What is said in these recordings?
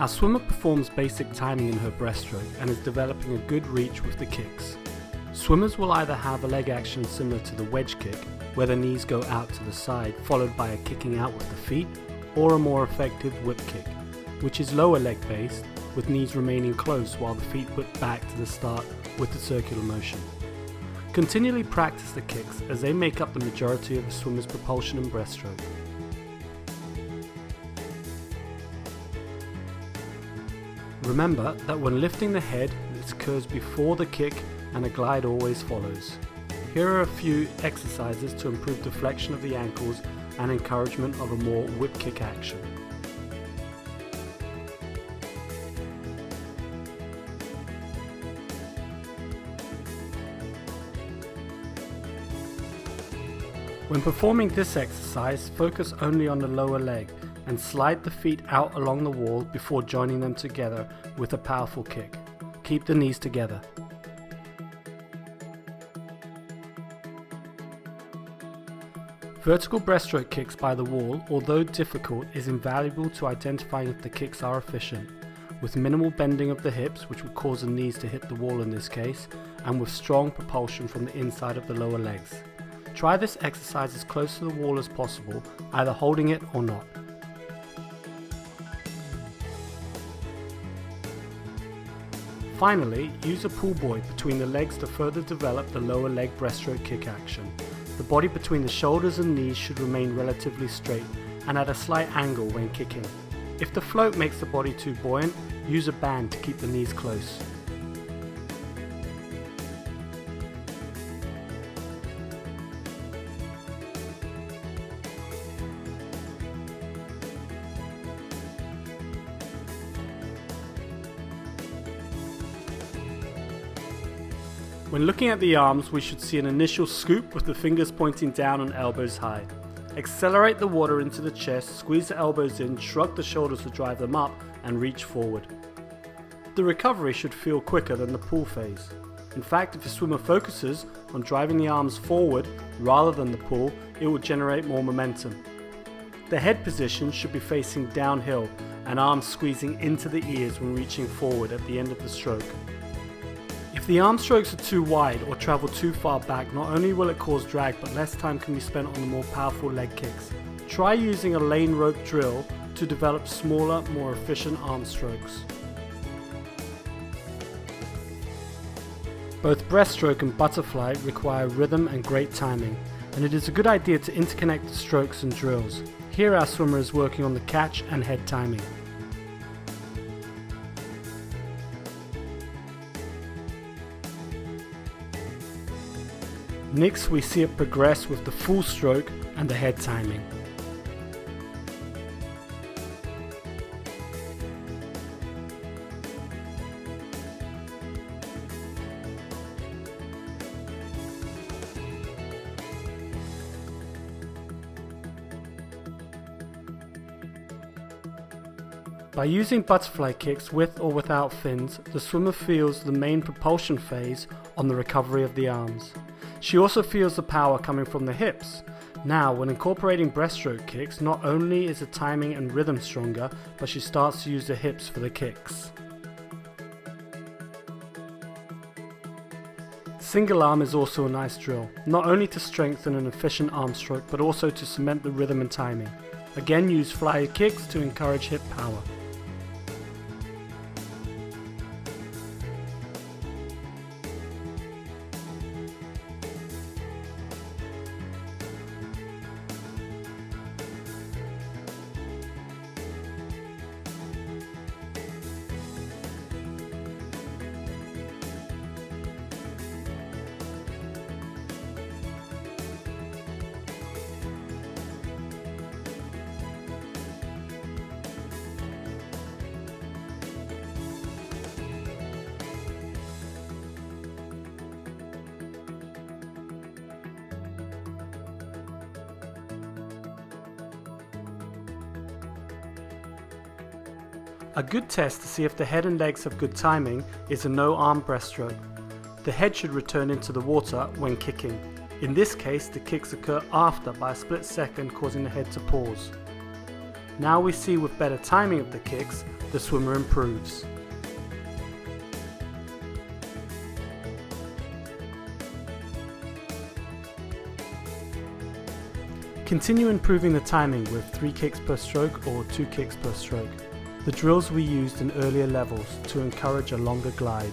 Our swimmer performs basic timing in her breaststroke and is developing a good reach with the kicks. Swimmers will either have a leg action similar to the wedge kick, where the knees go out to the side followed by a kicking out with the feet, or a more effective whip kick, which is lower leg based with knees remaining close while the feet put back to the start with the circular motion. Continually practice the kicks as they make up the majority of a swimmer's propulsion in breaststroke. Remember that when lifting the head, this occurs before the kick and a glide always follows. Here are a few exercises to improve deflection of the ankles and encouragement of a more whip kick action. When performing this exercise, focus only on the lower leg and slide the feet out along the wall before joining them together with a powerful kick. Keep the knees together. Vertical breaststroke kicks by the wall, although difficult, is invaluable to identifying if the kicks are efficient, with minimal bending of the hips, which will cause the knees to hit the wall in this case, and with strong propulsion from the inside of the lower legs. Try this exercise as close to the wall as possible, either holding it or not. Finally, use a pull buoy between the legs to further develop the lower leg breaststroke kick action. The body between the shoulders and knees should remain relatively straight and at a slight angle when kicking. If the float makes the body too buoyant, use a band to keep the knees close. When looking at the arms, we should see an initial scoop with the fingers pointing down and elbows high. Accelerate the water into the chest, squeeze the elbows in, shrug the shoulders to drive them up, and reach forward. The recovery should feel quicker than the pull phase. In fact, if a swimmer focuses on driving the arms forward rather than the pull, it will generate more momentum. The head position should be facing downhill and arms squeezing into the ears when reaching forward at the end of the stroke. If the arm strokes are too wide or travel too far back, not only will it cause drag, but less time can be spent on the more powerful leg kicks. Try using a lane rope drill to develop smaller, more efficient arm strokes. Both breaststroke and butterfly require rhythm and great timing, and it is a good idea to interconnect the strokes and drills. Here our swimmer is working on the catch and head timing. Next, we see it progress with the full stroke and the head timing. By using butterfly kicks with or without fins, the swimmer feels the main propulsion phase on the recovery of the arms. She also feels the power coming from the hips. Now, when incorporating breaststroke kicks, not only is the timing and rhythm stronger, but she starts to use the hips for the kicks. Single arm is also a nice drill, not only to strengthen an efficient arm stroke, but also to cement the rhythm and timing. Again, use flyer kicks to encourage hip power. A good test to see if the head and legs have good timing is a no-arm breaststroke. The head should return into the water when kicking. In this case, the kicks occur after by a split second, causing the head to pause. Now we see with better timing of the kicks, the swimmer improves. Continue improving the timing with 3 kicks per stroke or 2 kicks per stroke. The drills we used in earlier levels to encourage a longer glide.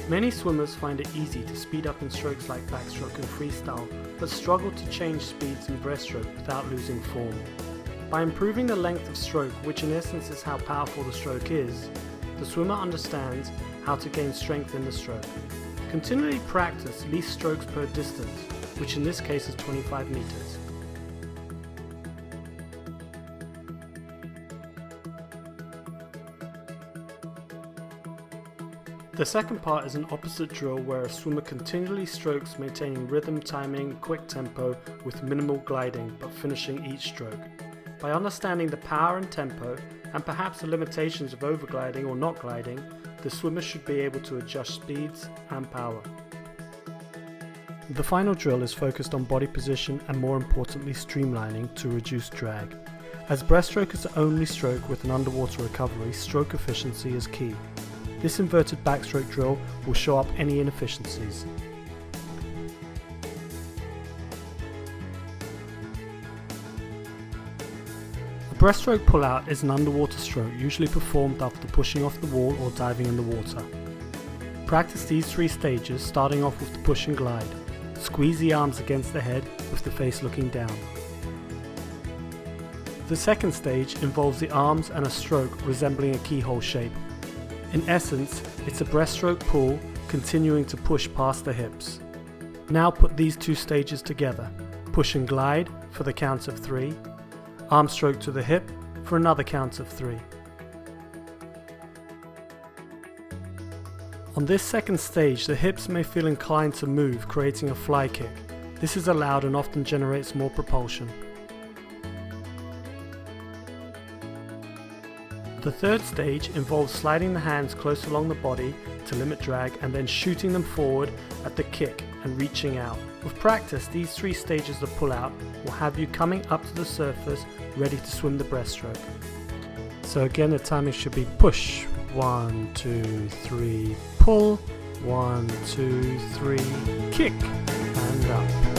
Many swimmers find it easy to speed up in strokes like backstroke and freestyle, but struggle to change speeds in breaststroke without losing form. By improving the length of stroke, which in essence is how powerful the stroke is, the swimmer understands how to gain strength in the stroke. Continually practice least strokes per distance, which in this case is 25 meters. The second part is an opposite drill where a swimmer continually strokes, maintaining rhythm, timing, quick tempo with minimal gliding but finishing each stroke. By understanding the power and tempo and perhaps the limitations of overgliding or not gliding, the swimmer should be able to adjust speeds and power. The final drill is focused on body position and more importantly streamlining to reduce drag. As breaststroke is the only stroke with an underwater recovery, stroke efficiency is key. This inverted backstroke drill will show up any inefficiencies. A breaststroke pull-out is an underwater stroke usually performed after pushing off the wall or diving in the water. Practice these 3 stages, starting off with the push and glide. Squeeze the arms against the head with the face looking down. The second stage involves the arms and a stroke resembling a keyhole shape. In essence, it's a breaststroke pull continuing to push past the hips. Now put these 2 stages together. Push and glide for the count of 3. Arm stroke to the hip for another count of 3. On this second stage, the hips may feel inclined to move, creating a fly kick. This is allowed and often generates more propulsion. The third stage involves sliding the hands close along the body to limit drag and then shooting them forward at the kick and reaching out. With practice, these 3 stages of pull-out will have you coming up to the surface ready to swim the breaststroke. So again, the timing should be push, 1, 2, 3, pull, 1, 2, 3, kick, and up.